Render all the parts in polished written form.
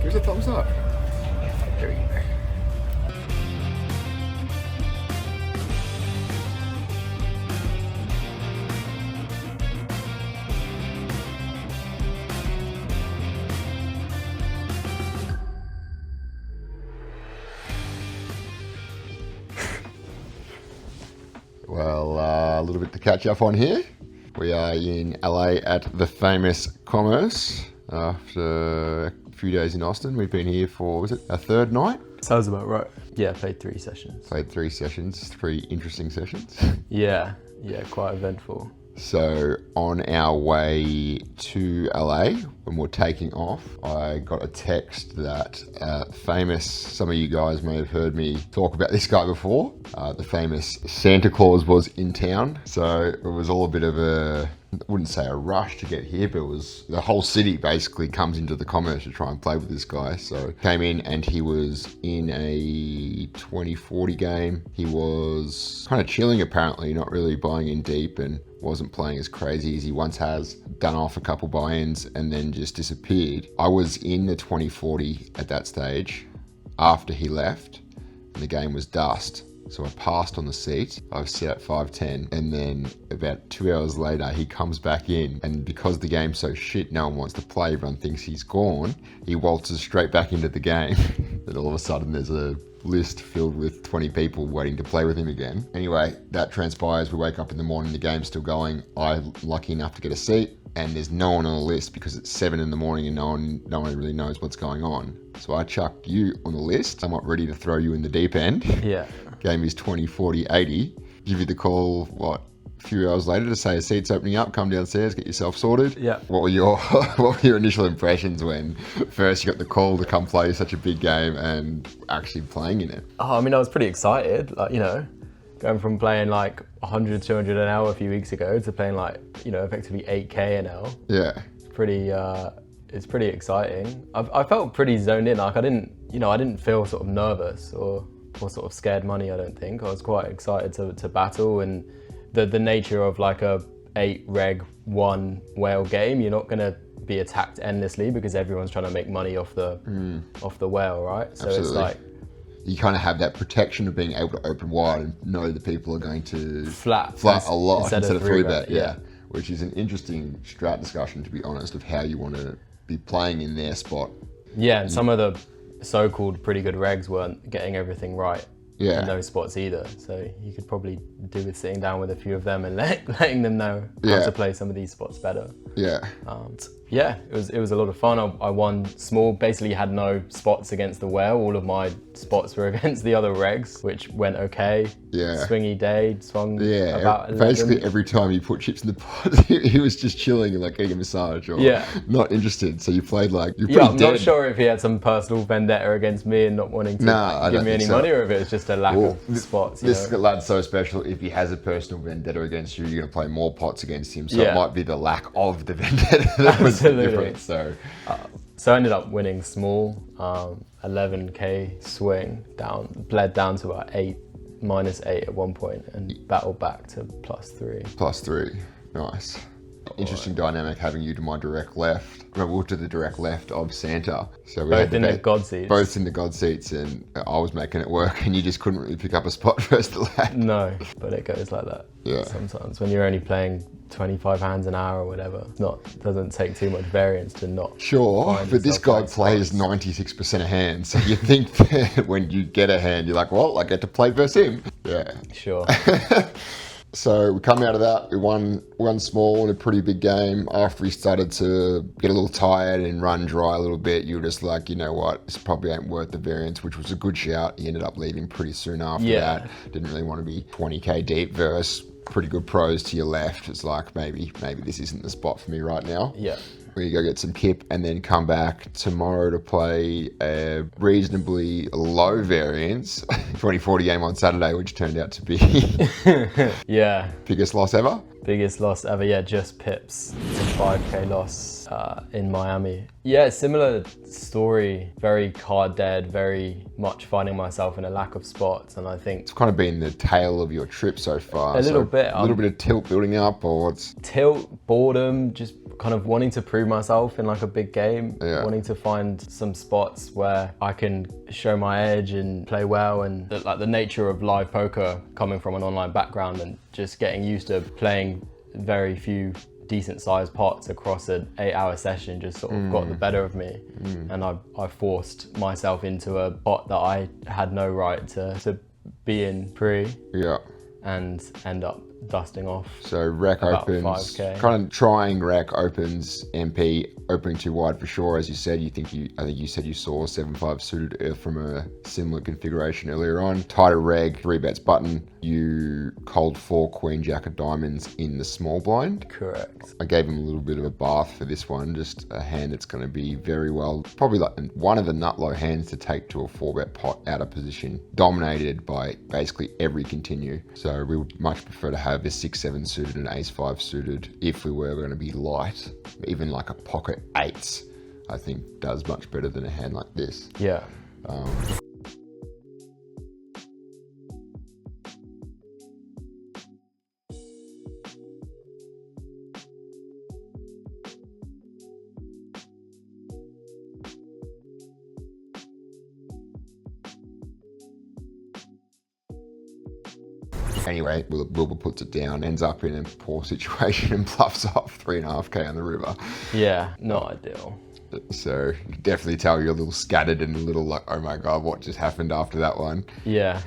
Give us a thumbs up. There we go. Well, a little bit to catch up on here. We are in LA at the famous Commerce. After a few days in Austin, we've been here for, was it our third night? Sounds about right. Yeah, played 3 sessions. Played 3 sessions, 3 interesting sessions. Yeah, quite eventful. So on our way to LA, when we're taking off, I got a text that famous, some of you guys may have heard me talk about this guy before, the famous Santa Claus was in town. So it was all a bit of a, I wouldn't say a rush to get here, but it was the whole city basically comes into the Commerce to try and play with this guy. So came in and he was in a 2040 game. He was kind of chilling apparently, not really buying in deep and wasn't playing as crazy as he once has, done off a couple buy-ins and then just disappeared. I was in the 2040 at that stage after he left and the game was dust. So I passed on the seat, I was set at 510, and then about 2 hours later, he comes back in, and because the game's so shit, no one wants to play, everyone thinks he's gone, he waltzes straight back into the game. And all of a sudden, there's a list filled with 20 people waiting to play with him again. Anyway, that transpires, we wake up in the morning, the game's still going, I'm lucky enough to get a seat, and there's no one on the list because it's 7 in the morning and no one really knows what's going on. So I chucked you on the list, somewhat ready to throw you in the deep end. Yeah. Game is 20, 40, 80. Give you the call, a few hours later to say a seat's opening up, come downstairs, get yourself sorted. Yeah. What were your initial impressions when first you got the call to come play such a big game and actually playing in it? Oh, I mean, I was pretty excited, going from playing like 100, 200 an hour a few weeks ago to playing effectively 8K an hour. Yeah. It's pretty exciting. I felt pretty zoned in. Like I didn't feel sort of nervous or sort of scared money, I don't think. I was quite excited to battle, and the nature of like a 8 reg 1 whale game, you're not gonna be attacked endlessly because everyone's trying to make money off the whale, right? So Absolutely. It's like you kind of have that protection of being able to open wide and know that people are going to flat a lot instead of 3-bet. Yeah. Which is an interesting strat discussion, to be honest, of how you want to be playing in their spot. Yeah, and some of the so-called pretty good regs weren't getting everything right in those spots either. So you could probably do with sitting down with a few of them and letting them know how to play some of these spots better. Yeah. It was a lot of fun. I won small, basically had no spots against the whale. All of my spots were against the other regs, which went okay. Yeah. Swingy day, swung Yeah, about 11. basically every time you put chips in the pot, he was just chilling and like getting a massage or not interested. So you played like, you're pretty I'm dead. not sure if he had some personal vendetta against me and not wanting to give me any money, or if it was just a lack of spots. This lad's so special. If he has a personal vendetta against you, you're going to play more pots against him. So it might be the lack of the vendetta that was the difference. So I ended up winning small, 11K swing bled down to about -8 at one point and battled back to +3. +3, nice. Interesting dynamic having you to my direct left. Well, to the direct left of Santa. So we both in the God seats. Both in the God seats, and I was making it work, and you just couldn't really pick up a spot first to lap. No, but it goes like that. Yeah. Sometimes when you're only playing 25 hands an hour or whatever, doesn't take too much variance to not. Sure, but this guy plays 96% of hands, so you think that when you get a hand, you're like, well, I get to play versus him. Yeah. Sure. So we come out of that, we won small in a pretty big game. After we started to get a little tired and run dry a little bit, you were just like, you know what, this probably ain't worth the variance, which was a good shout. He ended up leaving pretty soon after that. Didn't really want to be 20K deep versus pretty good pros to your left. It's like, maybe this isn't the spot for me right now. Yeah. We go get some kip and then come back tomorrow to play a reasonably low variance 2040 game on Saturday, which turned out to be biggest loss ever. Biggest loss ever, yeah, just pips. 5K loss in Miami. Yeah, similar story, very card dead, very much finding myself in a lack of spots, and I think it's kind of been the tail of your trip so far. A little bit. A little bit of tilt building up, or what's? Tilt, boredom, just kind of wanting to prove myself in like a big game, Yeah. wanting to find some spots where I can show my edge and play well, and like the nature of live poker coming from an online background and just getting used to playing very few decent sized pots across an 8-hour session just sort of got the better of me. And I forced myself into a pot that I had no right to be in pre. Yeah. And end up dusting off. So rec about opens, 5K. kind of trying rec opens, MP opening too wide for sure. As you said, I think you said you saw 7-5 suited from a similar configuration earlier on. Tighter reg, 3-bets button. You cold 4 queen jack of diamonds in the small blind. Correct. I gave him a little bit of a bath for this one, just a hand that's going to be very well, probably like one of the nut low hands to take to a 4-bet pot out of position, dominated by basically every continue. So we would much prefer to have a 6-7 suited and ace-5 suited if we were going to be light. Even like a pocket 8s, I think does much better than a hand like this. Yeah. Anyway, Wilbur puts it down, ends up in a poor situation and bluffs off 3.5k on the river. Yeah, not ideal. So you can definitely tell you're a little scattered and a little like, oh my God, what just happened after that one? Yeah.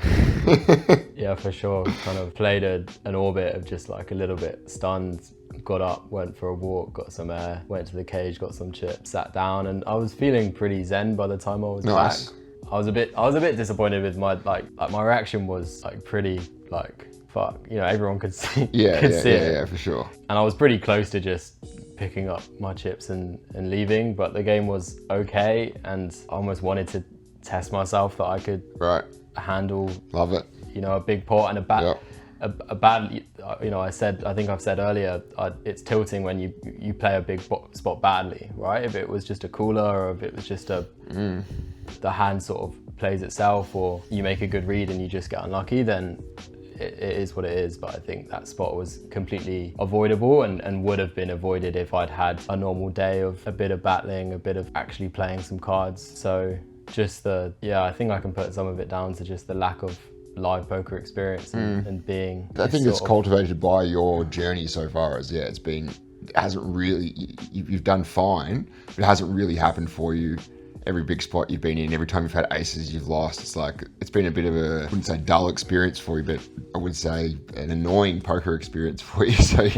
Yeah, for sure. Kind of played an orbit of just like a little bit stunned, got up, went for a walk, got some air, went to the cage, got some chips, sat down, and I was feeling pretty zen by the time I was Nice. back. I was a bit disappointed with my like my reaction was like pretty like fuck, you know, everyone could see Yeah, for sure. And I was pretty close to just picking up my chips and leaving, but the game was okay, and I almost wanted to test myself that I could handle, Love it. you know, a big pot and a bad, you know, I think I've said earlier, it's tilting when you play a big spot badly, right? If it was just a cooler, or if it was just the hand sort of plays itself, or you make a good read and you just get unlucky, then it is what it is. But I think that spot was completely avoidable and would have been avoided if I'd had a normal day of a bit of battling, a bit of actually playing some cards. So just I think I can put some of it down to just the lack of live poker experience and being. I think it's cultivated by your journey so far as it hasn't really, you've done fine, but it hasn't really happened for you. Every big spot you've been in, every time you've had aces you've lost, it's been a bit of a, I wouldn't say dull experience for you, but I would say an annoying poker experience for you. So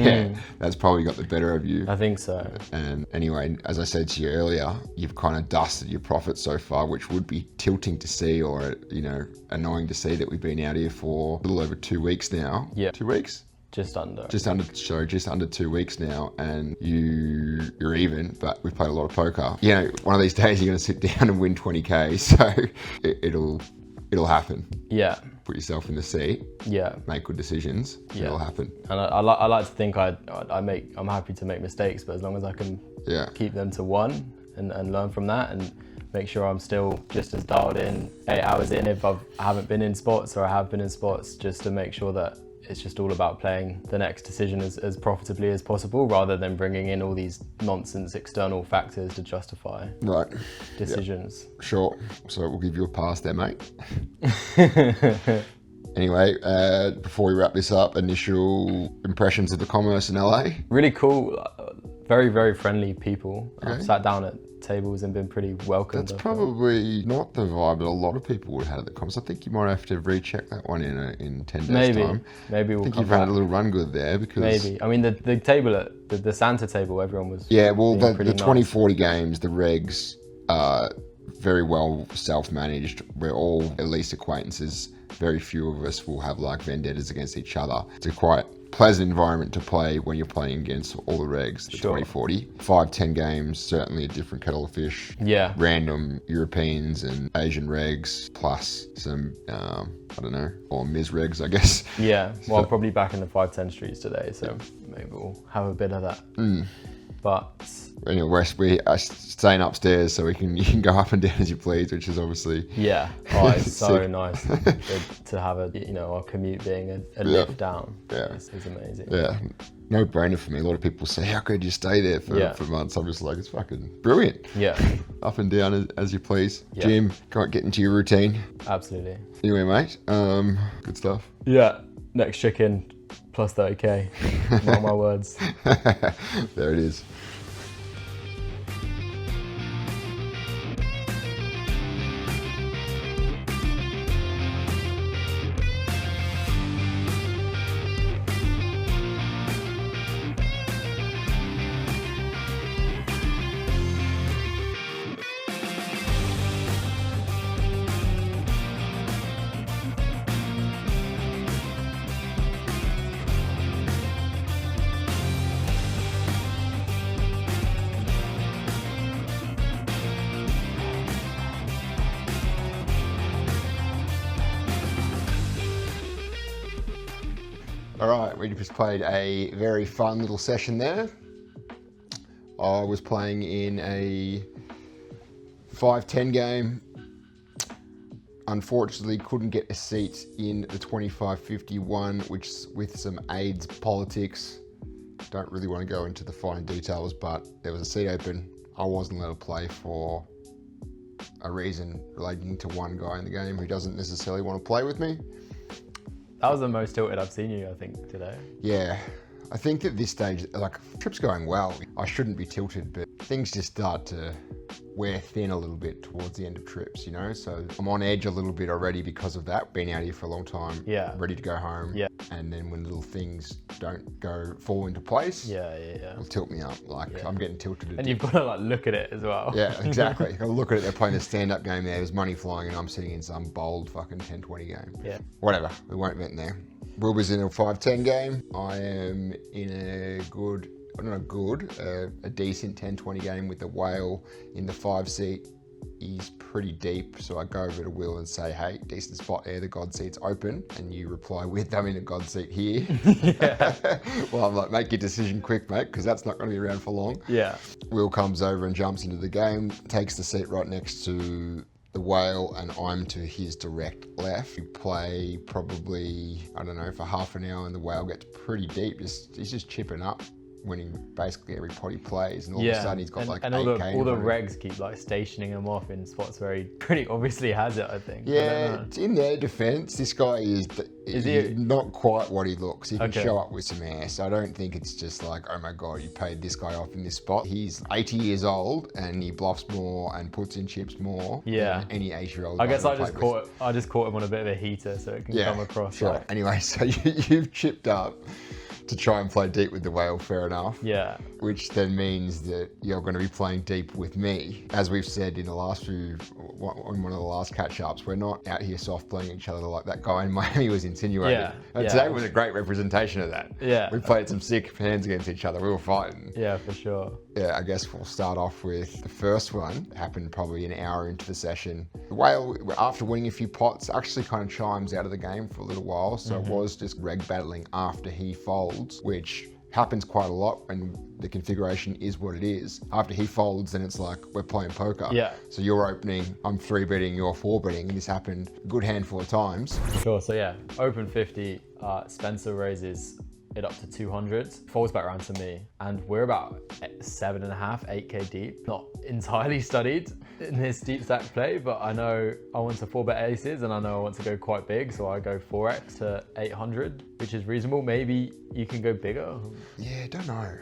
that's probably got the better of you. I think so. And anyway, as I said to you earlier, you've kind of dusted your profits so far, which would be tilting to see, or, you know, annoying to see that we've been out here for a little over 2 weeks now. Yeah. 2 weeks? Just under 2 weeks now, and you're even, but we've played a lot of poker. You know, one of these days you're going to sit down and win 20k, so it'll happen. Yeah. Put yourself in the seat. Yeah. Make good decisions. Yeah. It'll happen. And I like to think I'm happy to make mistakes, but as long as I can keep them to one and learn from that, and make sure I'm still just as dialed in 8 hours in if I haven't been in spots, or I have been in spots, just to make sure that it's just all about playing the next decision as profitably as possible, rather than bringing in all these nonsense external factors to justify decisions. Yep. Sure. So we'll give you a pass there, mate. Anyway, before we wrap this up, initial impressions of the commerce in LA? Really cool. Very, very friendly people. Okay. I've sat down at tables and been pretty welcomed. That's probably not the vibe that a lot of people would have at the commerce. I think you might have to recheck that one in 10 days time. Maybe we'll I think you've had a little run good there, because maybe. I mean, the table at the Santa table, everyone was the nice. 2040 games, the regs are very well self-managed. We're all at least acquaintances. Very few of us will have like vendettas against each other. It's a quite pleasant environment to play when you're playing against all the regs. The 2040 5-10 games, certainly a different kettle of fish. Yeah. Random Europeans and Asian regs, plus some I don't know, or Ms regs, I guess. Yeah. Well, I'm probably back in the 510 streets today, so maybe we'll have a bit of that. But Anyway, we are staying upstairs, so you can go up and down as you please, which is obviously yeah, it's so sick. nice to have our commute being a lift down. Yeah. It's amazing. Yeah, no brainer for me. A lot of people say, how could you stay there for months? I'm just like, it's fucking brilliant. Yeah. Up and down as you please. Yeah. Gym, can't get into your routine. Absolutely. Anyway, mate, good stuff. Yeah, next chicken plus 30k. Mark my words. There it is. All right, we just played a very fun little session there. I was playing in a 5-10 game. Unfortunately, couldn't get a seat in the 25-51, which with some AIDS politics. Don't really want to go into the fine details, but there was a seat open. I wasn't allowed to play for a reason relating to one guy in the game who doesn't necessarily want to play with me. That was the most tilted I've seen you, I think, today. Yeah, I think at this stage, like, trip's going well. I shouldn't be tilted, but things just start to wear thin a little bit towards the end of trips, you know? So I'm on edge a little bit already because of that, being out here for a long time, ready to go home. Yeah. And then when little things don't fall into place, it'll tilt me up. Like, I'm getting tilted. And you've got to, like, look at it as well. Yeah, exactly. You've got to look at it. They're playing a stand-up game there. There's money flying and I'm sitting in some bold fucking 10-20 game. Yeah. Whatever. We won't vent there. Will was in a 5-10 game. I am in a decent 10-20 game with the whale in the 5 seat. He's pretty deep, so I go over to Will and say, hey, decent spot there, the God seat's open. And you reply with, I'm in a God seat here. Well, I'm like, make your decision quick, mate, because that's not going to be around for long. Yeah. Will comes over and jumps into the game, takes the seat right next to the whale, and I'm to his direct left. We play probably, I don't know, for half an hour, and the whale gets pretty deep. He's just chipping up, winning basically every pot he plays, and all of a sudden he's got like 8K. all the regs keep like stationing him off in spots where he pretty obviously has it, I think. Yeah, in their defense, this guy is not quite what he looks. He can show up with some ass. I don't think it's just like, oh my God, you paid this guy off in this spot. He's 80 years old and he bluffs more and puts in chips more than any 8-year-old. I guess I just caught him on a bit of a heater, so it can come across. Sure. Like... Anyway, so you've chipped up to try and play deep with the whale, fair enough. Yeah. Which then means that you're going to be playing deep with me. As we've said in the last on one of the last catch-ups, we're not out here soft playing each other like that guy in Miami was insinuating. And today was a great representation of that. Yeah. We played some sick hands against each other. We were fighting. Yeah, for sure. Yeah, I guess we'll start off with the first one. It happened probably an hour into the session. The whale, after winning a few pots, actually kind of chimes out of the game for a little while. So it was just reg battling after he folds, which happens quite a lot when the configuration is what it is. After he folds, then it's like we're playing poker. Yeah. So you're opening, I'm 3-betting, you're 4-betting, and this happened a good handful of times. Sure. So yeah, open 50. Spencer raises it up to 200, folds back around to me, and we're about 7.5, 8K deep. Not entirely studied in this deep stack play, but I know I want to 4-bet aces, and I know I want to go quite big, so I go 4x to 800, which is reasonable. Maybe you can go bigger. Yeah, don't know.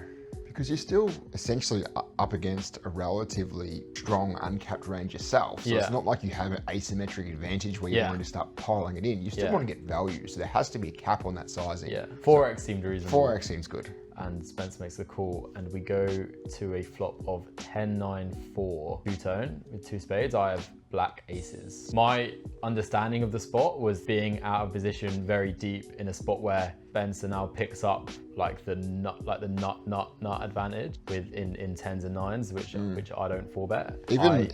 Because you're still essentially up against a relatively strong uncapped range yourself. So it's not like you have an asymmetric advantage where you want to start piling it in. You still want to get value. So there has to be a cap on that sizing. Yeah, 4x seemed reasonable. 4x seems good. And Spence makes a call, and we go to a flop of 10-9-4 two-tone with 2 spades. I have black aces. My understanding of the spot was being out of position very deep in a spot where Spencer now picks up like the nut advantage with in 10s and 9s, which I don't 4-bet.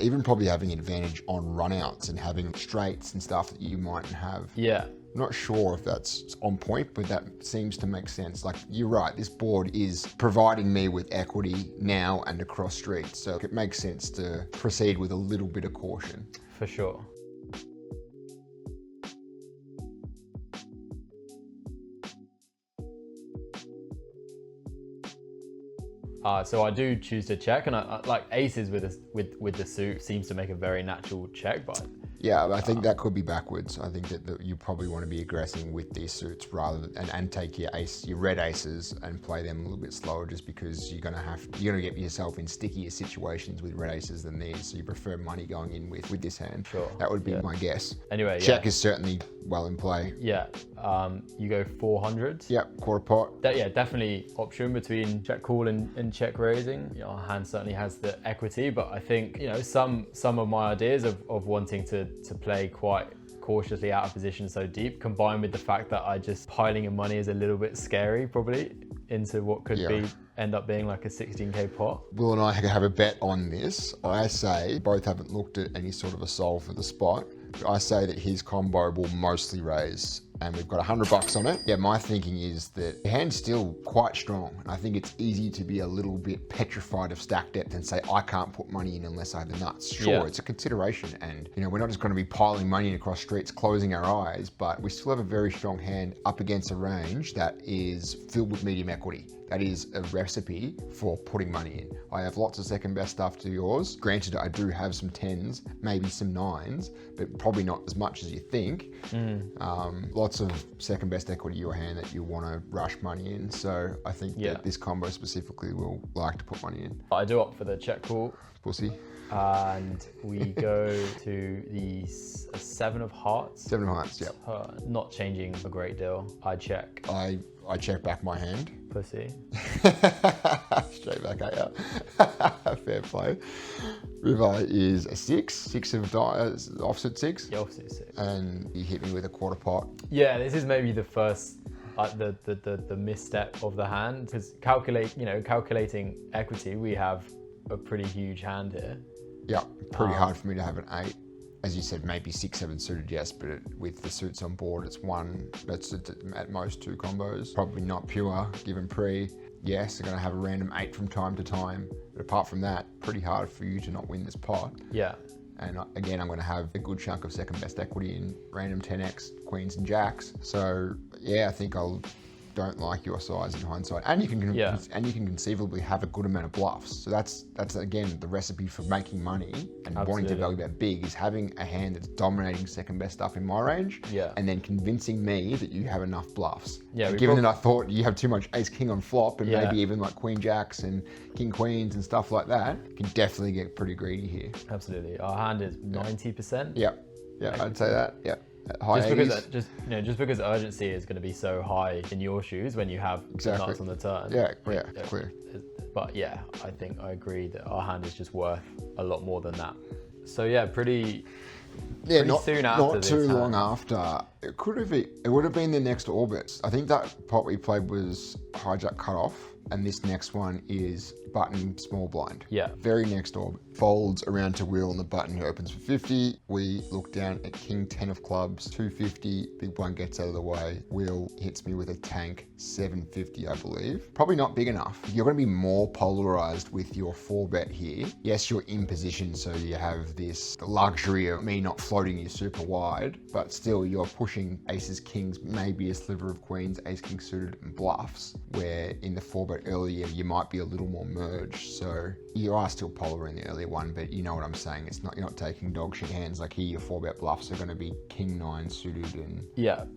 Even probably having advantage on runouts and having straights and stuff that you mightn't have. Yeah. I'm not sure if that's on point, but that seems to make sense. Like, you're right, this board is providing me with equity now and across streets, so it makes sense to proceed with a little bit of caution. For sure. So I do choose to check, and I like aces with the suit seems to make a very natural check, but Yeah, I think that could be backwards. I think that you probably want to be aggressing with these suits rather than, and take your red aces and play them a little bit slower, just because you're gonna get yourself in stickier situations with red aces than these. So you prefer money going in with this hand. Sure. That would be my guess. Anyway, check is certainly well in play. Yeah. You go 400. Yep, quarter pot. Definitely option between check call and check raising. You know, our hand certainly has the equity, but I think, you know, some of my ideas of wanting to play quite cautiously out of position so deep, combined with the fact that I just piling in money is a little bit scary, probably, into what could end up being like a 16k pot. Will and I have a bet on this. I say, both haven't looked at any sort of a solve for the spot. I say that his combo will mostly raise, and we've got $100 on it. Yeah, my thinking is that the hand's still quite strong. I think it's easy to be a little bit petrified of stack depth and say, I can't put money in unless I have the nuts. Sure, it's a consideration, and you know, we're not just going to be piling money in across streets, closing our eyes, but we still have a very strong hand up against a range that is filled with medium equity. That is a recipe for putting money in. I have lots of second best stuff to yours. Granted, I do have some 10s, maybe some 9s, but probably not as much as you think. Lots of second best equity to your hand that you want to rush money in. So I think that this combo specifically will like to put money in. I do opt for the check call. Pussy. And we go to the 7 of hearts. 7 of hearts, yep. Not changing a great deal. I check. I check back my hand. Pussy. Straight back at ya. Fair play. River is a 6 of offsuit 6. Yeah, offsuit 6. And you hit me with a quarter pot. Yeah, this is maybe the first, the misstep of the hand, because calculating equity, we have a pretty huge hand here. Yeah, pretty hard for me to have an 8. As you said, maybe 6, 7 suited, yes, but with the suits on board, it's 1. That's at most 2 combos. Probably not pure, given pre. Yes, they're going to have a random 8 from time to time. But apart from that, pretty hard for you to not win this pot. Yeah. And again, I'm going to have a good chunk of second best equity in random 10x, queens and jacks. So yeah, I think I'll don't like your size in hindsight, and you can conceivably have a good amount of bluffs. So that's again the recipe for making money and wanting to value that big, is having a hand that's dominating second best stuff in my range, and then convincing me that you have enough bluffs. Yeah, given that I thought you have too much ace king on flop, and maybe even like queen jacks and king queens and stuff like that, you can definitely get pretty greedy here. Absolutely, our hand is 90%. Yeah, I'd say that. Yeah. Just because urgency is going to be so high in your shoes when you have nuts on the turn. Yeah, clear. But yeah, I think I agree that our hand is just worth a lot more than that. So yeah, pretty soon after. Not too long after. It would have been the next orbit. I think that pot we played was hijack cutoff, and this next one is button small blind. Yeah. Very next orbit. Folds around to wheel and the button opens for 50. We look down at king 10 of clubs, 250. Big blind gets out of the way. Wheel hits me with a tank, 750, I believe. Probably not big enough. You're going to be more polarized with your 4-bet here. Yes, you're in position, so you have this luxury of me not floating you super wide, but still you're pushing aces, kings, maybe a sliver of queens, ace, king suited, and bluffs, where in the 4-bet earlier you might be a little more merged. So you are still polar in the earlier one, but you know what I'm saying. You're not taking dog shit hands. Like here, your 4-bet bluffs are going to be king 9 suited and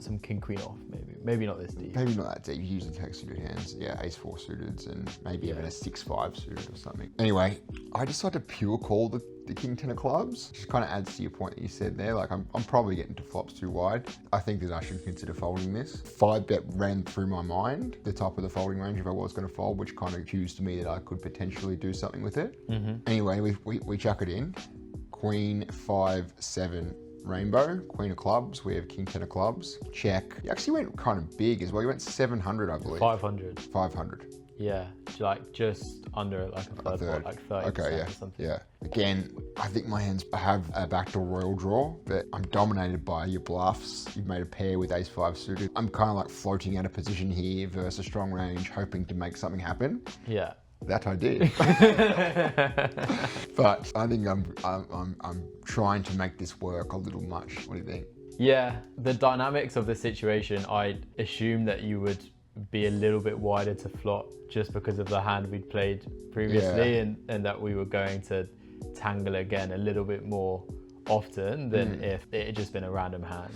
some king queen off, maybe not this deep. Maybe not that deep. You usually take suited hands. Yeah, ace 4 suited and maybe even a 6-5 suited or something. Anyway, I decided to pure call the king 10 of clubs. Just kind of adds to your point that you said there. Like I'm probably getting to flops too wide. I think that I should consider folding this. 5-bet ran through my mind, the top of the folding range if I was going to fold, which kind of cues to me that I could potentially do something with it. Anyway, we chuck it in. Queen 5 7 rainbow, queen of clubs. We have king 10 of clubs. Check. You actually went kind of big as well. You went 700, I believe. 500. 500. Yeah, like just under like a third pot, like 30% Okay, yeah, or something. yeah. Again, I think my hands have a backdoor royal draw, but I'm dominated by your bluffs. You've made a pair with ace-5 suited. I'm kind of like floating out of position here versus a strong range, hoping to make something happen. Yeah. That I did. But I think I'm trying to make this work a little much. What do you think? Yeah, the dynamics of the situation, I assume that you would be a little bit wider to flop just because of the hand we'd played previously, and that we were going to tangle again a little bit more often than if it had just been a random hand.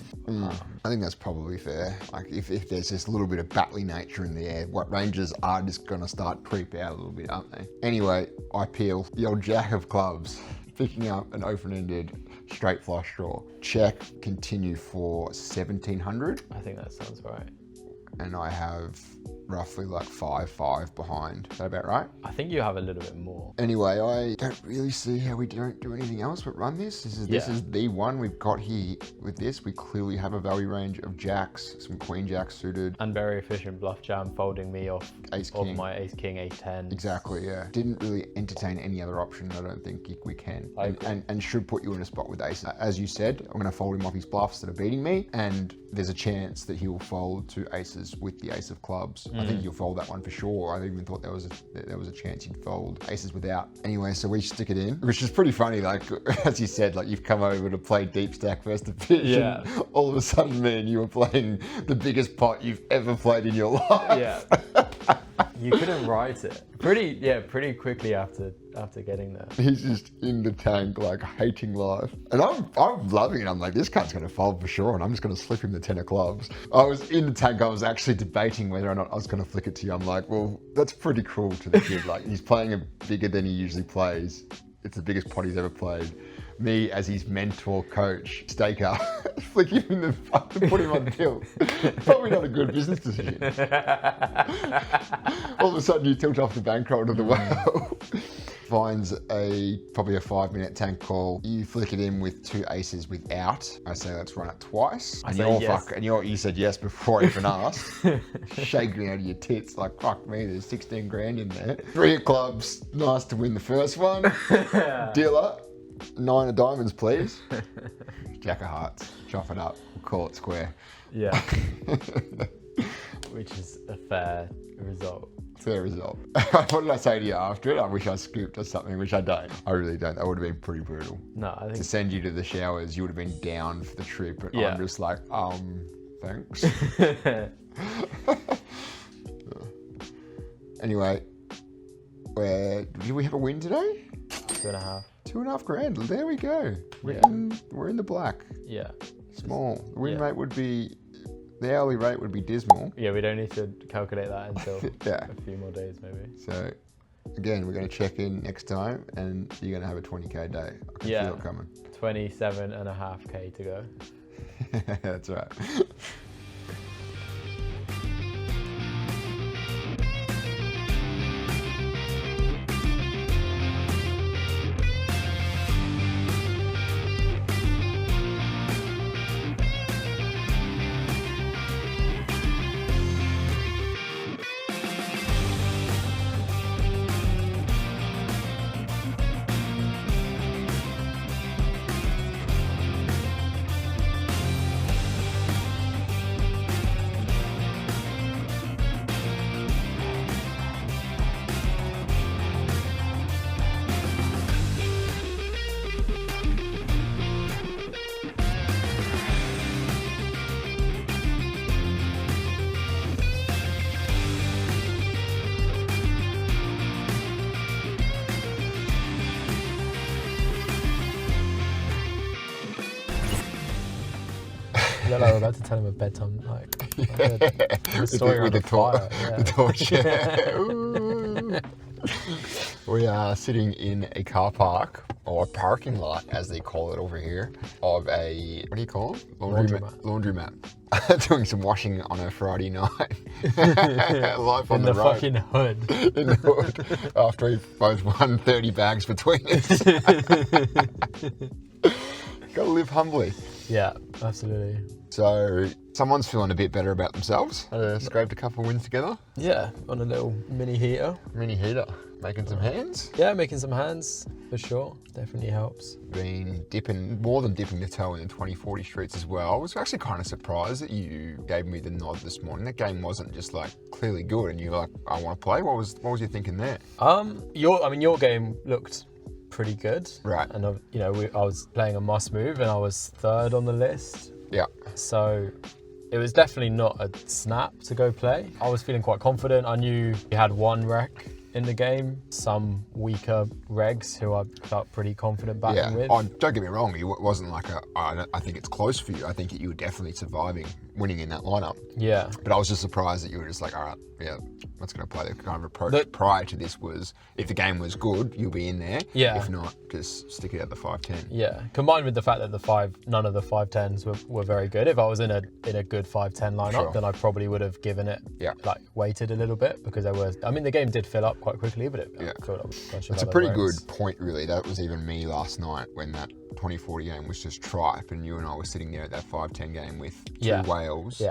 I think that's probably fair. Like if there's this little bit of battly nature in the air, what ranges are just gonna start creep out a little bit, aren't they? Anyway, I peel the old jack of clubs, picking up an open-ended straight flush draw. Check, continue for 1700. I think that sounds right. And I have roughly like 5-5 behind. Is that about right? I think you have a little bit more. Anyway, I don't really see how we don't do anything else but run this. This is the one we've got here. With this, we clearly have a value range of jacks, some queen jacks suited. And very efficient bluff jam, folding me off Ace of king. my ace king, ace 10. Exactly, yeah. Didn't really entertain any other option. I don't think we can. And should put you in a spot with ace. As you said, I'm going to fold him off his bluffs that are beating me, and there's a chance that he will fold to aces with the ace of clubs. I think you'll fold that one for sure. I even thought there was a chance you'd fold aces without. Anyway, so we stick it in, which is pretty funny. Like, as you said, like you've come over to play deep stack first division. Yeah. All of a sudden, man, you were playing the biggest pot you've ever played in your life. Yeah. You couldn't write it. Pretty quickly after getting there. He's just in the tank, like hating life. And I'm loving it. I'm like, this cunt's going to fold for sure, and I'm just going to slip him the 10 of clubs. I was in the tank. I was actually debating whether or not I was going to flick it to you. I'm like, well, that's pretty cruel to the kid. Like, he's playing it bigger than he usually plays. It's the biggest pot he's ever played. Me, as his mentor, coach, staker, flick him in the fucking, put him on tilt. Probably not a good business decision. All of a sudden, you tilt off the bankroll to the well. Finds probably a 5-minute tank call. You flick it in with 2 aces without. I say let's run it twice. And you said yes before I even asked. Shaking out of your tits like, fuck me, there's 16 grand in there. 3 of clubs, nice to win the first one. Dealer, 9 of diamonds, please. Jack of hearts, chop it up, we'll call it square. Yeah. Which is a fair result. Fair result. What did I say to you after it? I wish I scooped or something, which I don't. I really don't. That would have been pretty brutal. No, I think... To send you to the showers, you would have been down for the trip. And I'm just like, thanks. Anyway, did we have a win today? 2.5. 2.5 grand. There we go. We're in the black. Yeah. Small. The win rate would be... The hourly rate would be dismal. Yeah, we don't need to calculate that until a few more days, maybe. So, again, we're going to check in next time, and you're going to have a 20k day. I can feel it coming. 27.5k to go. That's right. We're about to tell him a bedtime a story with around the fire. The torch. Yeah. We are sitting in a car park, or a parking lot as they call it over here, of a, what do you call it? Laundromat. Doing some washing on a Friday night. Life on the road. Fucking hood. In the hood. After we both won 30 bags between us. Gotta live humbly. Yeah, absolutely. So someone's feeling a bit better about themselves. Scraped a couple of wins together. Yeah, on a little mini heater. Mini heater. Making some hands. Yeah, making some hands for sure. Definitely helps. Been more than dipping the toe in the 2040 streets as well. I was actually kind of surprised that you gave me the nod this morning. That game wasn't just like clearly good and you're like, I want to play. What was your thinking there? Your game looked pretty good. Right. And I was playing a must move and I was third on the list. Yeah. So it was definitely not a snap to go play. I was feeling quite confident. I knew you had one rec in the game, some weaker regs who I felt pretty confident battling with. Oh, don't get me wrong, it wasn't like I think it's close for you. I think that you were definitely surviving, winning in that lineup. Yeah. But I was just surprised that you were just like, all right, yeah, let's go play. The kind of approach prior to this was, if the game was good, you'll be in there. Yeah. If not, just stick it at the 5-10. Yeah. Combined with the fact that none of the 5-10s were very good. If I was in a good 5-10 lineup, Sure. then I probably would have given it, waited a little bit because the game did fill up quite quickly, but it filled up with a bunch of It's a other pretty regs. good point, really. That was even me last night when that 2040 game was just tripe, and you and I were sitting there at that 5-10 game with two whales,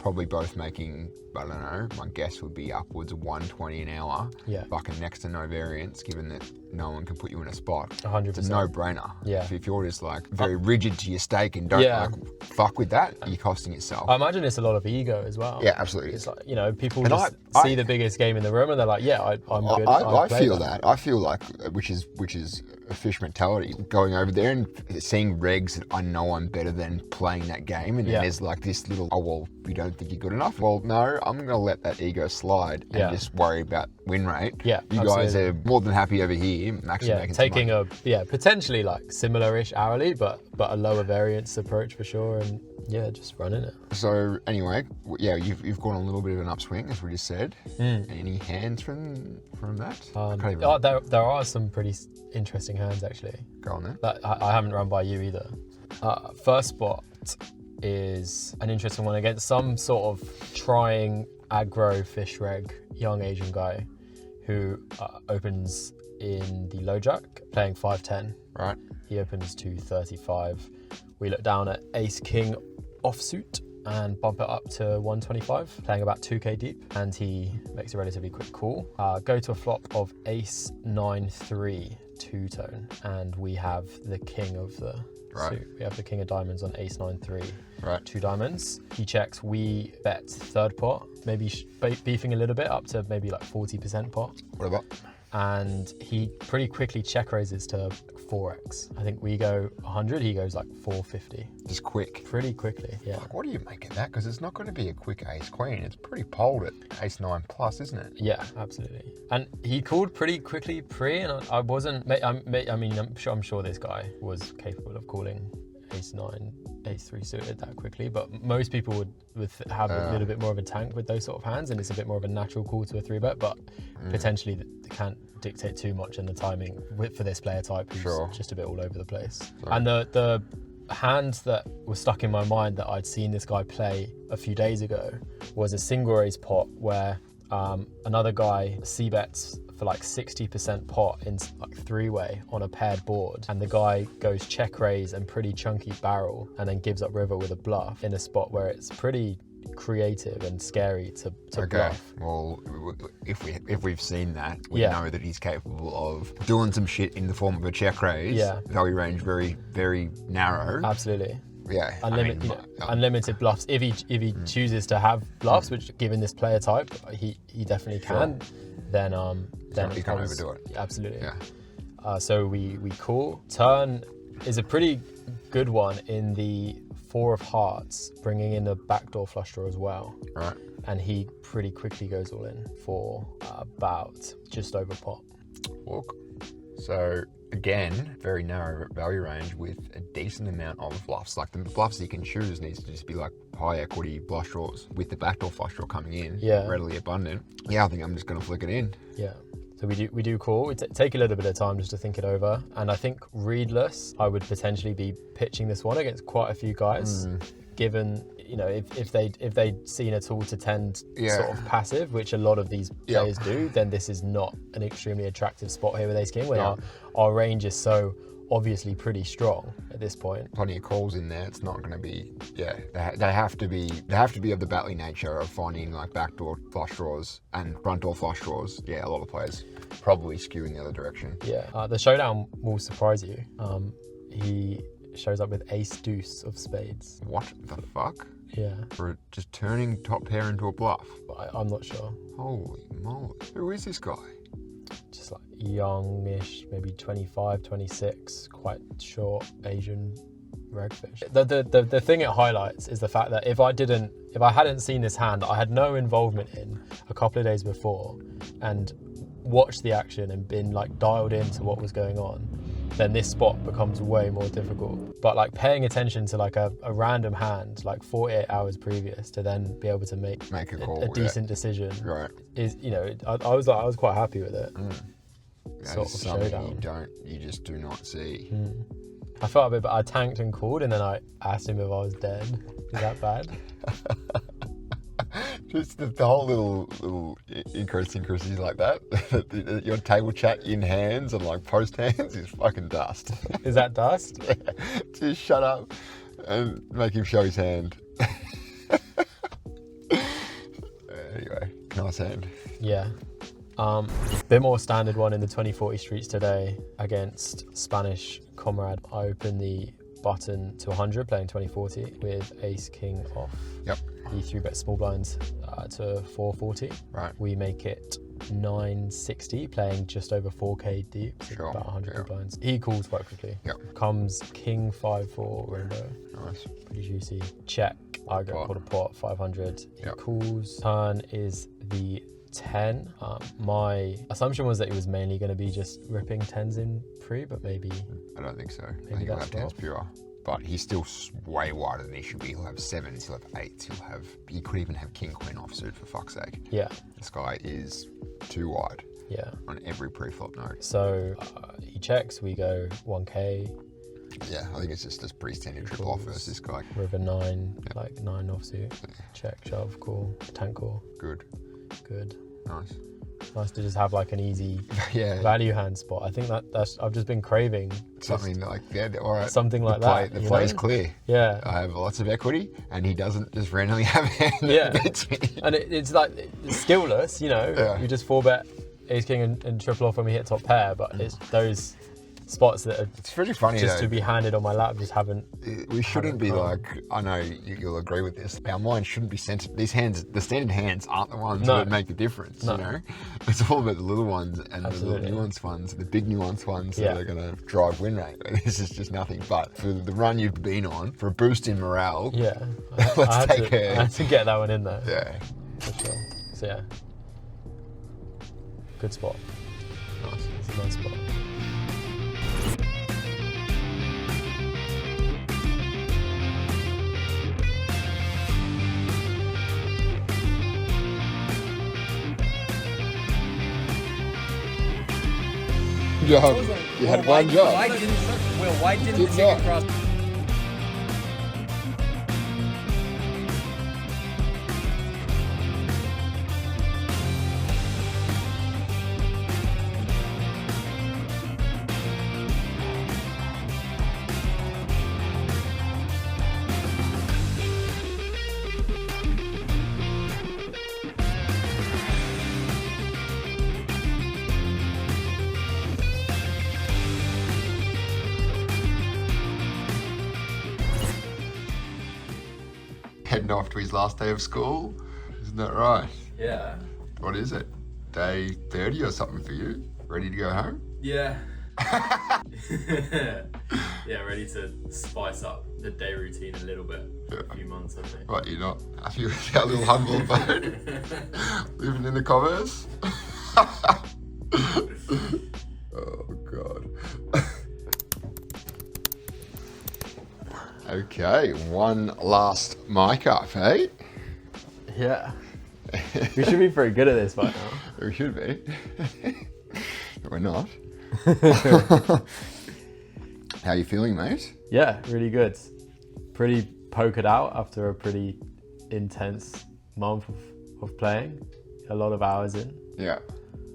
probably both making, I don't know, my guess would be upwards of 120 an hour, fucking next to no variance, given that no one can put you in a spot. 100%. It's a no-brainer. Yeah. If you're just like very rigid to your stake and don't like fuck with that, you're costing yourself. I imagine it's a lot of ego as well. Yeah, absolutely. It's like, people just see the biggest game in the room and they're like, I'm good. I feel that. I feel like, which is a fish mentality, going over there and seeing regs that I know I'm better than, playing that game, and then there's like this little, you don't think you're good enough? Well, no, I'm going to let that ego slide and just worry about win rate. Yeah, you guys are more than happy over here, actually making taking some money. Potentially like similar-ish hourly, but a lower variance approach for sure, and just running it. So anyway, you've gone on a little bit of an upswing, as we just said. Any hands from that? There are some pretty interesting hands actually. Go on then. That I haven't run by you either. First spot is an interesting one against some sort of trying aggro fish reg young Asian guy who opens in the low jack, playing 5-10. Right. He opens to 35. We look down at ace king offsuit and bump it up to 125, playing about 2k deep, and he makes a relatively quick call. Go to a flop of ace 9-3 two-tone, and we have the king of the suit. We have the king of diamonds on ace 9-3, two diamonds. He checks, we bet third pot, maybe beefing a little bit up to maybe like 40% pot. Whatever. And he pretty quickly check raises to 4x. I think we go 100, he goes like 450. Just quick. Pretty quickly, yeah. Like, what do you make of that? Because it's not going to be a quick ace queen. It's pretty poled at ace 9 plus, isn't it? Yeah, absolutely. And he called pretty quickly pre, and I wasn't. I'm sure this guy was capable of calling ace 9, ace 3 suited that quickly, but most people would have a little bit more of a tank with those sort of hands, and it's a bit more of a natural call to a 3-bet, but potentially they can't dictate too much in the timing for this player type who's just a bit all over the place. And the hand that was stuck in my mind that I'd seen this guy play a few days ago was a single raise pot where another guy c-bets for like 60% pot in like 3-way on a paired board, and the guy goes check raise and pretty chunky barrel and then gives up river with a bluff in a spot where it's pretty creative and scary to bluff. Well, if we've seen that, we know that he's capable of doing some shit in the form of a check raise. Value range very, very narrow. Absolutely. Yeah. Unlimited bluffs. If he chooses to have bluffs, which given this player type, he definitely can. Then he can't overdo it. Absolutely. Yeah. So we call. Turn is a pretty good one in the 4 of hearts, bringing in a backdoor flush draw as well. Right. And he pretty quickly goes all in for about just over pot. Walk. So again, very narrow value range with a decent amount of bluffs. Like the bluffs he can choose needs to just be like high equity bluff draws with the backdoor flush draw coming in, readily abundant. Yeah, I think I'm just going to flick it in. Yeah. So we do call. We take a little bit of time just to think it over, and I think readless, I would potentially be pitching this one against quite a few guys, given if they'd seen a tool to tend sort of passive, which a lot of these players do, then this is not an extremely attractive spot here with ace king when our range is so obviously pretty strong at this point. Plenty of calls in there. It's not going to be, they have to be of the battling nature of finding like backdoor flush draws and front door flush draws. Yeah, a lot of players probably skew in the other direction. Yeah, the showdown will surprise you. He shows up with ace deuce of spades. What the fuck? Yeah. For just turning top pair into a bluff. I'm not sure. Holy moly. Who is this guy? Just like youngish, maybe 25, 26, quite short Asian redfish. The thing it highlights is the fact that if I hadn't seen this hand that I had no involvement in a couple of days before and watched the action and been like dialed into what was going on, then this spot becomes way more difficult. But like paying attention to like a random hand like 48 hours previous to then be able to make a call, a decent decision, right? Is, you know, I was quite happy with it. That Sort is of something showdown. you just do not see. I felt a bit, but I tanked and called, and then I asked him if I was dead. Is that bad? Just the whole little increases like that. Your table chat in hands and like post hands is fucking dust. Is that dust? Just shut up and make him show his hand. Anyway, nice hand. Yeah. Bit more standard one in the 2040 streets today against Spanish comrade. I opened the button to 100 playing 2040 with ace king off. Yep. He 3-bet small blinds to 440. Right. We make it 960 playing just over 4k deep, so Sure. about 100 big blinds. He calls quite quickly. Yep. Comes king 5-4 rainbow. Nice. Pretty juicy. Check. I go Pot. call a pot 500. He Yep. calls. Turn is the 10. My assumption was that he was mainly going to be just ripping 10s in pre, but maybe. I don't think so. I Maybe think he'll that's have 10s well. pure. But he's still way wider than he should be. He'll have 7s, he'll have 8s, he could even have king queen offsuit for fuck's sake. Yeah. This guy is too wide Yeah. on every pre-flop node. So he checks. We go 1k. Yeah, I think it's just a pretty standard triple off versus this guy. River 9, like 9 offsuit. Check, shove, call, tank call. Good. Good. Nice. Nice to just have like an easy Yeah. value hand spot. I think that's I've just been craving Something like that. All right. something like that. The you play's know? clear. Yeah. I have lots of equity, and he doesn't just randomly have a hand Yeah. that beats me. And it's like it's skillless, you know. Yeah. We just 4-bet ace king and triple off when we hit top pair, but it's those spots that are It's pretty funny just though. to be handed on my lap just haven't. We shouldn't be come. like, I know you'll agree with this, our mind shouldn't be centered. These hands, the standard hands aren't the ones No. that make the difference, No. you know? It's all about the little ones and Absolutely. the little nuanced ones, the big nuanced ones Yeah. that are going to drive win rate. This is just nothing. But for the run you've been on, for a boost in morale, Yeah. Let's I take a- had to get that one in there. yeah, For sure. So yeah. Good spot. nice. It's a nice spot. Job. You had one job. Why didn't Did the chicken not. cross? Heading off to his last day of school. Isn't that right? Yeah. What is it? Day 30 or something for you? Ready to go home? Yeah. Yeah, ready to spice up the day routine a little bit for a few months, I think. What, you're not happy with our little humble abode? Living in the commerce? Oh, God. Okay, one last mic up, eh? Yeah. We should be pretty good at this by now. We should be. But we're not. How you feeling, mate? Yeah, really good. Pretty pokered out after a pretty intense month of playing. A lot of hours in. Yeah.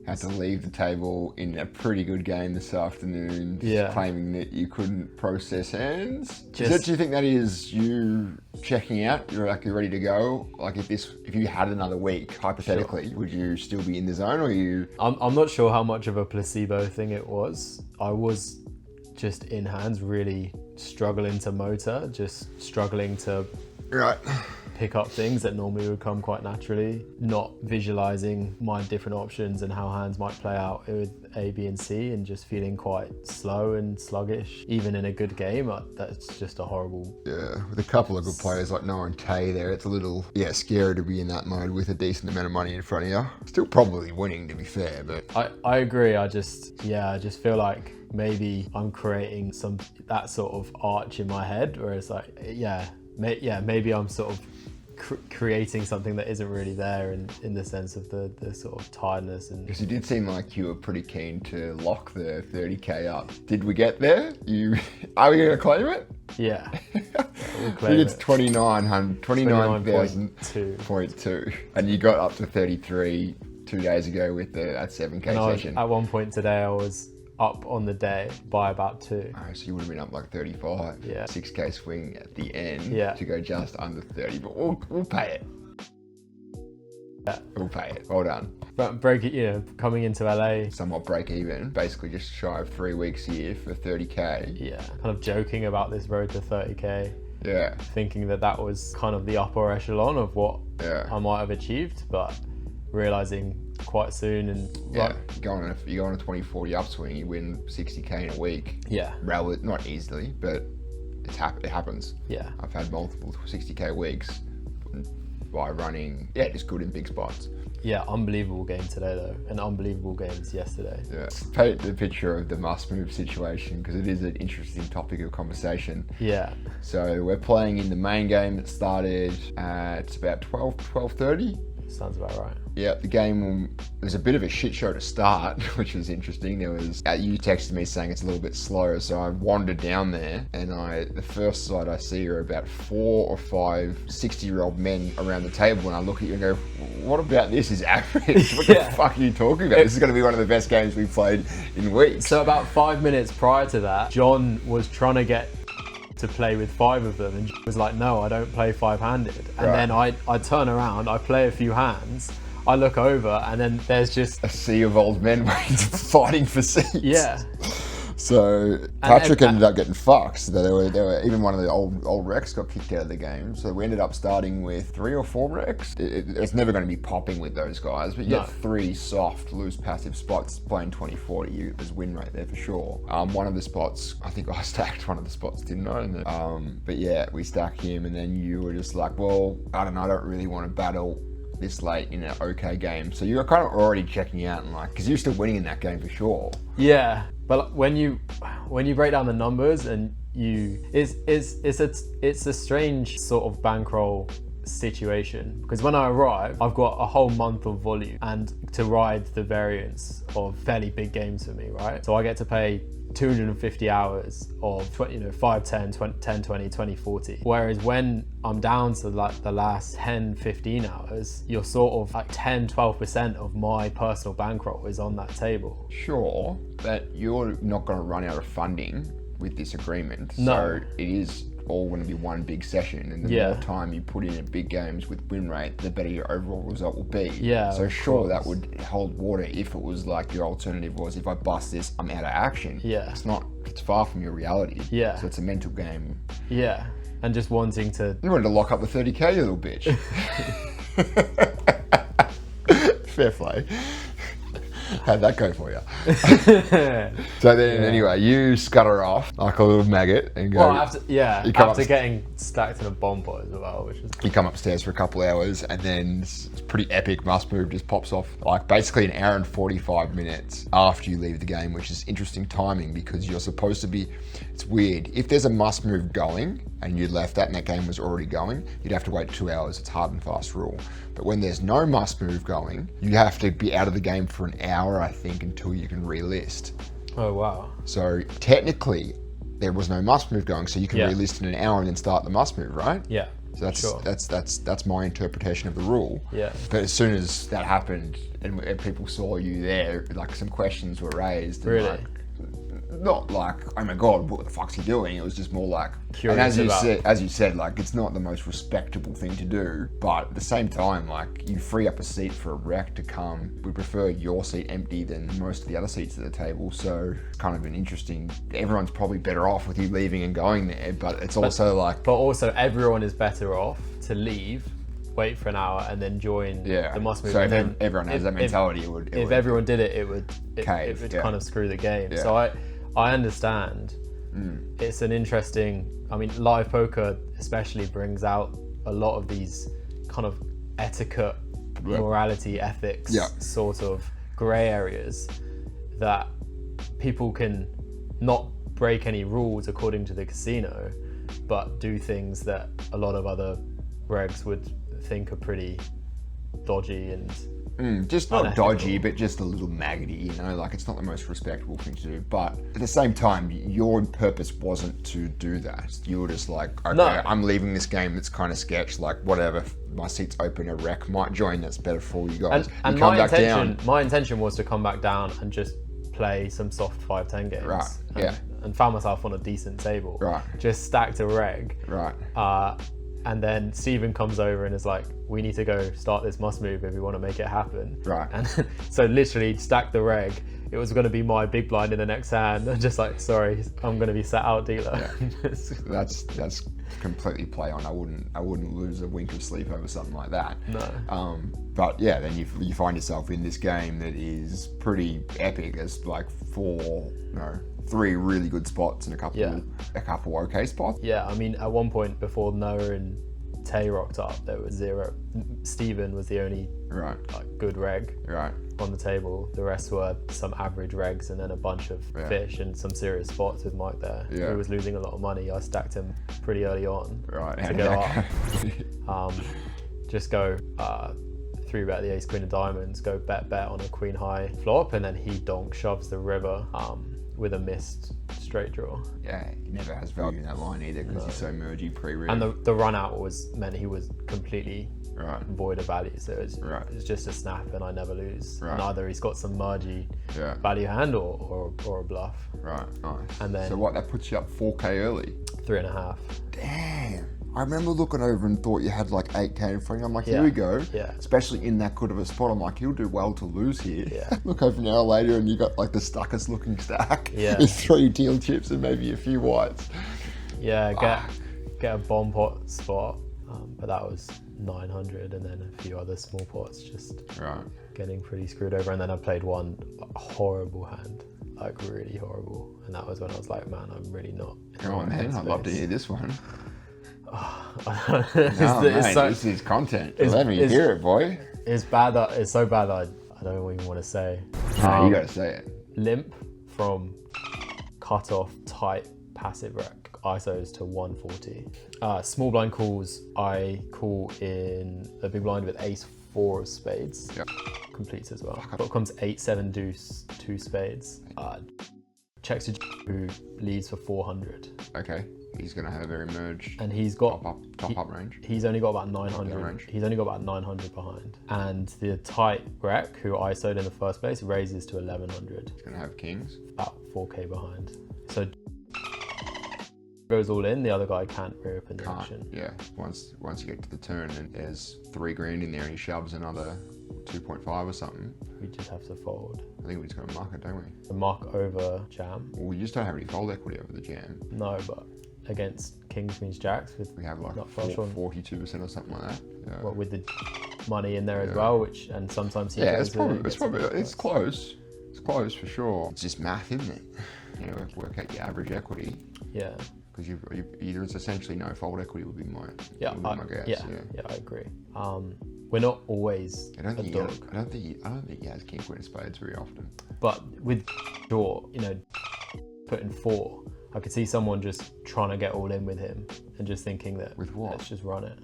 had to leave the table in a pretty good game this afternoon, Yeah. claiming that you couldn't process hands. Just- Do you think that is you checking out? You're like, you're ready to go? Like if you had another week, hypothetically, would you still be in the zone, or you? I'm not sure how much of a placebo thing it was. I was just in hands, really struggling to motor, just struggling to Right. pick up things that normally would come quite naturally, not visualizing my different options and how hands might play out with A, B, and C, and just feeling quite slow and sluggish. Even in a good game, that's just a horrible. Yeah, with a couple of good players like Noah and Tay there, it's a little, scary to be in that mode with a decent amount of money in front of you. Still probably winning, to be fair, but... I agree. I just feel like maybe I'm creating that sort of arch in my head where it's like, maybe I'm sort of creating something that isn't really there in the sense of the sort of tiredness. And Because you did seem like you were pretty keen to lock the 30k up. Did we get there? Are we going to claim it? yeah, we'll I claim think it's it. 29,000.2, and you got up to 33 2 days ago with that 7k And session. at one point today, I was up on the day by about 2. Oh, so you would have been up like 35. Yeah. 6k swing at the end Yeah. to go just under 30, but we'll pay it. Yeah. We'll pay it. Well done. But coming into LA, Somewhat break even, basically just shy of 3 weeks here for 30k. yeah, kind of joking about this road to 30k, Yeah. thinking that was kind of the upper echelon of what Yeah. I might have achieved, but realizing quite soon and Yeah, you go on a 20-40 upswing, you win 60k in a week. yeah, Not easily, but it happens. yeah, I've had multiple 60k weeks by running, just good in big spots. yeah, unbelievable game today though, and unbelievable games yesterday. Yeah. Paint the picture of the must move situation, because it is an interesting topic of conversation. Yeah, So we're playing in the main game that started at about 12:30. sounds about right. Yeah, the game was a bit of a shit show to start, which was interesting. You texted me saying it's a little bit slower, so I wandered down there, and the first sight I see are about 4 or 5 60-year-old men around the table, and I look at you and go, what about this is average? What Yeah. the fuck are you talking about? This is going to be one of the best games we've played in weeks. So about 5 minutes prior to that, John was trying to get to play with 5 of them, and was like, no, I don't play 5-handed. And Right. then I turn around, I play a few hands, I look over, and then there's just A sea of old men fighting for seats. yeah. So Patrick ended up getting fucked. So they were even one of the old Rex got kicked out of the game. So we ended up starting with 3 or 4 Rex. It's never going to be popping with those guys, but you No. get 3 soft, loose, passive spots playing 20-40. There's win rate there for sure. One of the spots, I think I stacked one of the spots, didn't I? But yeah, we stacked him, and then you were just like, well, I don't know, I don't really want to battle this late in an okay game. So you were kind of already checking out, and because you're still winning in that game for sure. Yeah, but when you break down the numbers and it's a strange sort of bankroll situation, because when I arrive, I've got a whole month of volume and to ride the variance of fairly big games for me, right? So I get to pay 250 hours of 5, 10, 20, 20, 40. Whereas when I'm down to like the last 10, 15 hours, you're sort of like 10, 12% of my personal bankroll is on that table. Sure, but you're not going to run out of funding with this agreement. No. So it is all going to be one big session, and the Yeah. more time you put in at big games with win rate, the better your overall result will be. Yeah, So of sure, that course. would hold water if it was like your alternative was, if I bust this, I'm out of action. Yeah. It's not. It's far from your reality. Yeah. So it's a mental game. Yeah, and just wanting to. You wanted to lock up the 30k, you little bitch. Fair play. How'd that go for you? So then, anyway, you scutter off like a little maggot and go. Well, after come after up- getting stacked in a bomb pot as well, which is You come upstairs for a couple of hours, and then it's pretty epic must move just pops off like basically an hour and 45 minutes after you leave the game, which is interesting timing because you're supposed to be. It's weird. If there's a must move going and you left that and that game was already going, you'd have to wait 2 hours. It's hard and fast rule. But when there's no must move going, you have to be out of the game for an hour, I think, until you can relist. oh wow. So technically, there was no must move going, so you can Yeah. relist in an hour and then start the must move, right? Yeah. So Sure. that's my interpretation of the rule. Yeah. But as soon as that happened and people saw you there, like some questions were raised. And Really? like, not like, oh my god, what the fuck's he doing? It was just more like, Curious and about- as you said, like it's not the most respectable thing to do, but at the same time, like you free up a seat for a rec to come. We prefer your seat empty than most of the other seats at the table, so it's kind of an interesting. Everyone's probably better off with you leaving and going there, but it's also like, But also, everyone is better off to leave, wait for an hour, and then join the must move. So and if then everyone has that mentality, it would. If everyone did it, it would Cave, kind of screw the game. Yeah. So I understand. It's an interesting. I mean, live poker especially brings out a lot of these kind of etiquette, morality, ethics, sort of grey areas that people can not break any rules according to the casino, but do things that a lot of other regs would think are pretty dodgy and just not unethical. dodgy, but just a little maggoty, you know, like it's not the most respectable thing to do. But at the same time, your purpose wasn't to do that. You were just like, okay, No. I'm leaving this game that's kind of sketch, like whatever, my seat's open, a rec might join, that's better for you guys. And you come my back intention, down. my intention was to come back down and just play some soft 5-10 games. Right, And, yeah. and found myself on a decent table. Right. Just stacked a reg. Right. And then Stephen comes over and is like, we need to go start this must move if we want to make it happen. Right. And so literally stacked the reg. It was going to be my big blind in the next hand. I'm just like, sorry, I'm going to be sat out dealer. That's completely play on. I wouldn't lose a wink of sleep over something like that. No. But yeah, then you find yourself in this game that is pretty epic. There's like 3 really good spots and a couple okay spots. Yeah, I mean, at one point before Noah and Tay rocked up, there was 0. Stephen was the only Right. like good reg Right. on the table. The rest were some average regs and then a bunch of fish and some serious spots with Mike there, Yeah. who was losing a lot of money. I stacked him pretty early on Right. to go up. Just go 3-bet the ace queen of diamonds, go bet on a queen high flop, and then he donk shoves the river with a missed straight draw. Yeah, he never has value in that line either because he's so mergy pre-riv. And the run out meant he was completely Right. void of value, so it's just a snap and I never lose. Right. And either he's got some mergy Yeah. value hand or a bluff. Right. Nice. And then- so what? That puts you up 4K early. 3.5. Damn. I remember looking over and thought you had like 8K in front of you. I'm like, here Yeah. we go. Yeah. Especially in that good of a spot. I'm like, he'll do well to lose here. Yeah. Look over an hour later and you got like the stuckest looking stack. Yeah. With 3 teal chips and maybe a few whites. Yeah, get a bomb pot spot, but that was 900, and then a few other small pots, just Right. getting pretty screwed over. And then I played one horrible hand, like really horrible, and that was when I was like, man, I'm really not. Come on, man. I'd love to hear this one. It's, No, it's mate, so- this is content. it's- Let me it's- hear it, boy. it's bad that it's so bad that I don't even want to say. No, you gotta say it. Limp from cut off tight passive rec ISOs to 140. Small blind calls, I call in a big blind with ace 4 of spades. Yep. Completes as well. But comes 8-7 deuce 2 spades. Checks to who leads for 400, Okay. He's gonna have a very merged and he's got top up range. He's only got about 900. range. He's only got about 900 behind, and the tight rec who ISO'd in the first place raises to 1100. He's gonna have kings. About 4k behind. So goes all in, the other guy can't reopen the action. Yeah. Once you get to the turn and there's 3 grand in there and he shoves another 2.5 or something, We just have to fold. I think we just gotta mark it, don't we? The mark over jam? Well, we just don't have any fold equity over the jam. No, but against kings, queens, jacks with We have like not flush on. 42% or something like that. Yeah. What, with the money in there as well, which and sometimes he Yeah, goes it's in, probably he gets a it's bit close. It's close for sure. It's just math, isn't it? You know, work out your average equity Yeah. because there's essentially no fold equity would be my guess. Yeah, I agree. We're not always I don't a think dog, he has king queen of spades very often. but with draw, putting 4, I could see someone just trying to get all in with him and just thinking that With what? let's just run it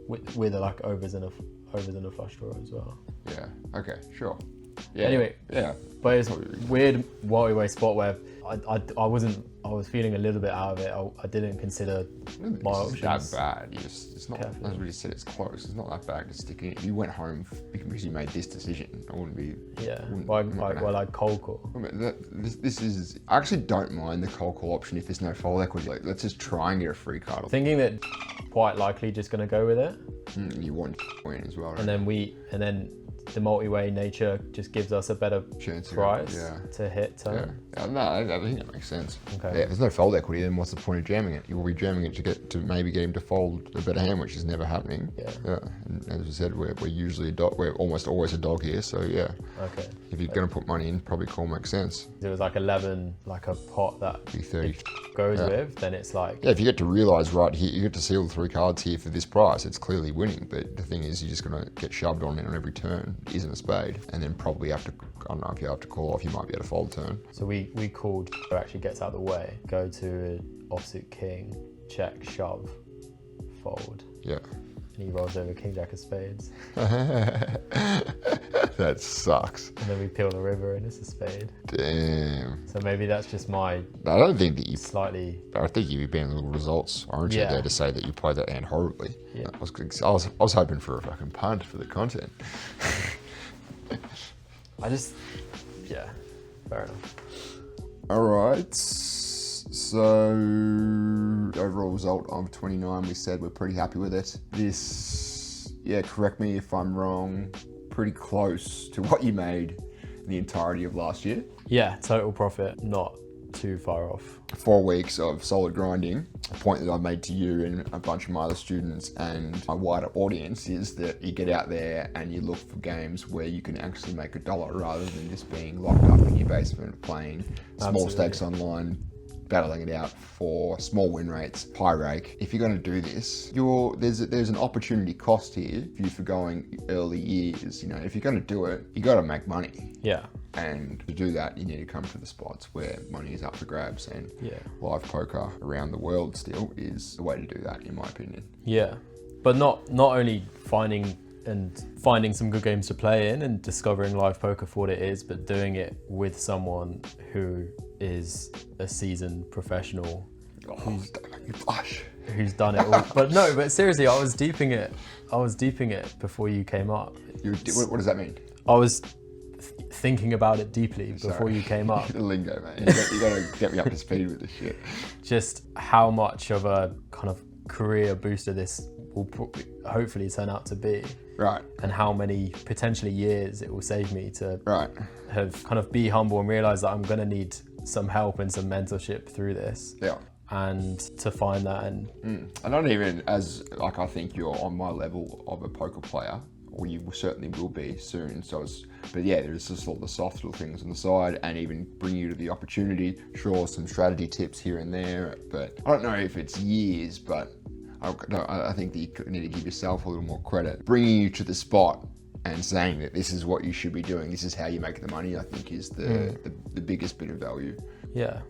with like overs and a flush draw as well. Yeah. Okay. Sure. Yeah. Anyway, Yeah. but it's weird multi-way spot where I was feeling a little bit out of it. I didn't consider my options. That bad. It's not, Carefully. as we just said, it's close. It's not that bad to stick in. If you went home because you made this decision, I wouldn't be. Yeah. Wouldn't- I'd cold call. I mean, this is. I actually don't mind the cold call option if there's no fold equity. Like, let's just try and get a free card. Thinking that quite likely just going to go with it, You want win as well, right? and then the multi-way nature just gives us a better Chance to price go, to hit turn. Yeah, no, I think that makes sense. Okay. Yeah, if there's no fold equity, then what's the point of jamming it? You will be jamming it to maybe get him to fold a better hand, which is never happening. Yeah. And as I said, we're usually a dog. We're almost always a dog here. So yeah. Okay. If you're going to put money in, probably call makes sense. It was like 11, like a pot that Be 30. goes with, then it's like, Yeah, if you get to realise right here, you get to see all the 3 cards here for this price, it's clearly winning. But the thing is, you're just going to get shoved on it on every turn. It isn't a spade. And then probably have to, I don't know, if you have to call off, you might be able to fold turn. so we called, actually gets out of the way, go to offsuit king, check, shove, fold. Yeah. And he rolls over king jack of spades. That sucks. And then we peel the river and it's a spade. Damn. So maybe that's just my I don't think that you. slightly, I think you'd be being little results oriented Yeah. there to say that you played that hand horribly. Yeah. I was hoping for a fucking punt for the content. yeah, fair enough. All right. So overall result of 29, we said we're pretty happy with it. This, yeah, correct me if I'm wrong, pretty close to what you made in the entirety of last year. Yeah, total profit, not too far off. 4 weeks of solid grinding. A point that I've made to you and a bunch of my other students and my wider audience is that you get out there and you look for games where you can actually make $1 rather than just being locked up in your basement playing small Absolutely. stakes online, battling it out for small win rates, high rake. If you're going to do this, there's an opportunity cost here for you for going early years. You know, if you're going to do it, you got to make money. Yeah. And to do that, you need to come to the spots where money is up for grabs, and Yeah. live poker around the world still is the way to do that, in my opinion. Yeah, but not only finding some good games to play in and discovering live poker for what it is, but doing it with someone who is a seasoned professional Oh, don't make me blush. who's done it all. But seriously, I was deeping it before you came up. What does that mean? I was thinking about it deeply before you came up. The lingo, man. You got to get me up to speed with this shit. Just how much of a kind of career booster this will hopefully turn out to be. Right. And how many potentially years it will save me to Right. have kind of be humble and realize that I'm going to need some help and some mentorship through this. Yeah. And to find that and I don't even, as like, I think you're on my level of a poker player, or you certainly will be soon. But yeah, there's just all the soft little things on the side, and even bring you to the opportunity. Sure, some strategy tips here and there, but I don't know if it's years, but I think that you need to give yourself a little more credit. Bringing you to the spot and saying that this is what you should be doing, this is how you make the money, I think is the biggest bit of value. yeah,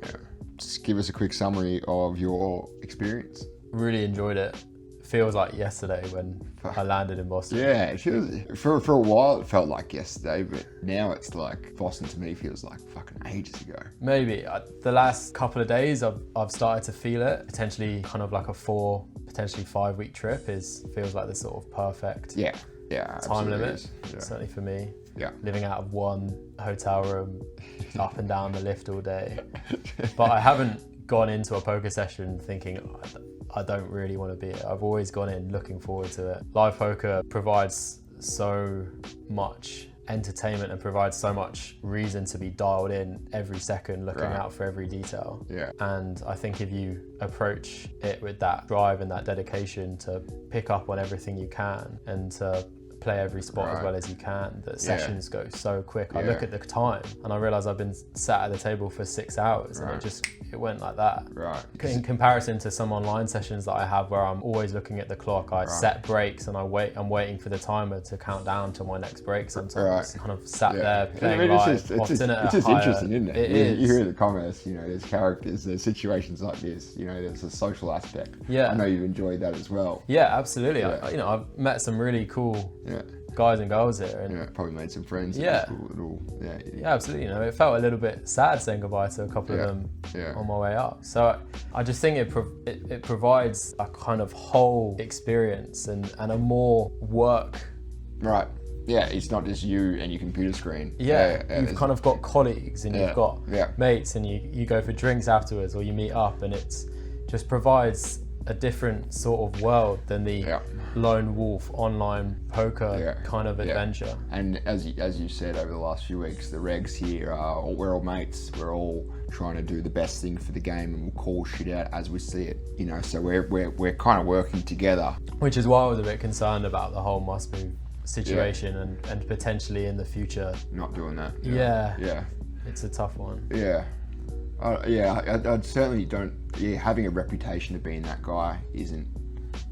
Just give us a quick summary of your experience. really enjoyed it. Feels like yesterday when I landed in Boston. Yeah, it feels, for a while it felt like yesterday, but now it's like Boston to me feels like fucking ages ago. Maybe the last couple of days I've started to feel it. Potentially kind of like a 4, potentially 5 week trip feels like the sort of perfect Yeah, time absolutely limit. is. Yeah. Certainly for me. Yeah. Living out of one hotel room, up and down the lift all day. But I haven't gone into a poker session thinking, I don't really want to be it. I've always gone in looking forward to it. Live poker provides so much entertainment and provides so much reason to be dialed in every second, looking out for every detail. Yeah. And I think if you approach it with that drive and that dedication to pick up on everything you can and to play every spot as well as you can, the sessions go so quick. I look at the time and I realize I've been sat at the table for 6 hours and it went like that. Right. In comparison to some online sessions that I have where I'm always looking at the clock, I set breaks and I'm waiting for the timer to count down to my next break sometimes. Kind of sat there playing live, often at a it's just higher, interesting, isn't it? It You is. hear the comments, you know, there's characters, there's situations like this, you know, there's a social aspect. Yeah. I know you've enjoyed that as well. Yeah, absolutely. Yeah. I've met some really cool guys and girls here. And Yeah, probably made some friends. Yeah. Yeah, absolutely. You know, it felt a little bit sad saying goodbye to a couple of them on my way up. So I just think it provides a kind of whole experience and a more work. Right. Yeah, it's not just you and your computer screen. You've kind of got colleagues and you've got Yeah. mates, and you go for drinks afterwards, or you meet up, and it's just provides a different sort of world than the lone wolf online poker kind of adventure. And as you said over the last few weeks, the regs here are we're all mates. We're all trying to do the best thing for the game, and we'll call shit out as we see it. You know, so we're kind of working together. Which is why I was a bit concerned about the whole must move situation and potentially in the future not doing that. Yeah. It's a tough one. I certainly don't. Yeah, having a reputation of being that guy isn't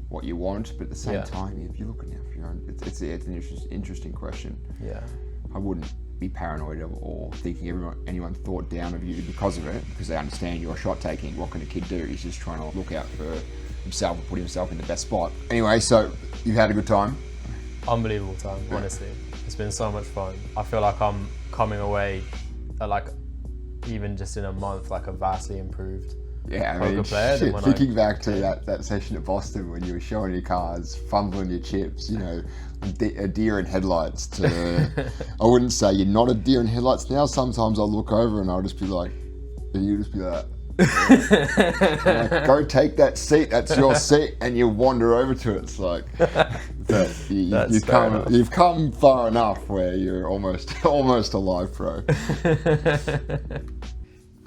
what you want, but at the same time, if you're looking out for your own, it's an interesting question. Yeah, I wouldn't be paranoid or thinking anyone thought down of you because of it, because they understand your shot taking. What can a kid do? He's just trying to look out for himself and put himself in the best spot. Anyway, so you've had a good time. Unbelievable time, honestly. It's been so much fun. I feel like I'm coming away, like even just in a month, like a vastly improved poker player. Shit, thinking back to that session at Boston when you were showing your cards, fumbling your chips, you know, a deer in headlights to, I wouldn't say you're not a deer in headlights now. Sometimes I'll look over and I'll just be like, and you just be like, like, go take that seat, that's your seat, and you wander over to it. It's like you've come far enough where you're almost alive, bro.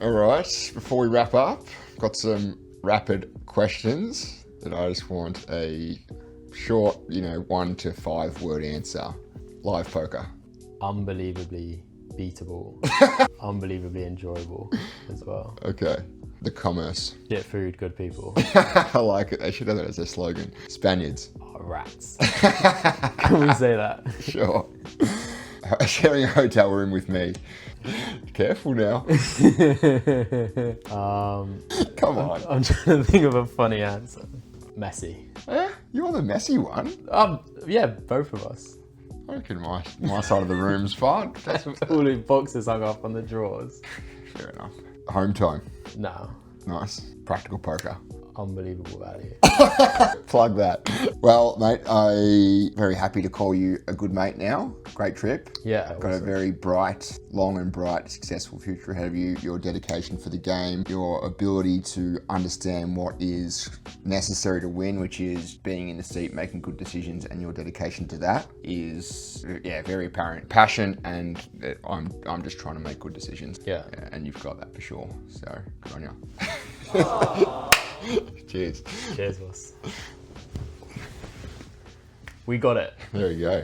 All right, before we wrap up, got some rapid questions that I just want a short, 1 to 5 word answer. Live poker. Unbelievably beatable. Unbelievably enjoyable as well. Okay. The commerce. Get food, good people. I like it. They should have that as their slogan. Spaniards. Oh, rats. Can we say that? Sure. Sharing a hotel room with me. Careful now. Come on. I'm trying to think of a funny answer. Messy. You're the messy one. Yeah, both of us. I reckon my side of the room's fine. All the boxes hung up on the drawers. Fair enough. Home time. No. Nice. Practical poker. Unbelievable value. Plug that. Well, mate, I'm very happy to call you a good mate now. Great trip. Yeah. Got a very long and bright, successful future ahead of you. Your dedication for the game, your ability to understand what is necessary to win, which is being in the seat, making good decisions, and your dedication to that is, very apparent. Passion, and I'm just trying to make good decisions. Yeah. And you've got that for sure. So, good on you. Cheers. Cheers, boss. We got it. There you go.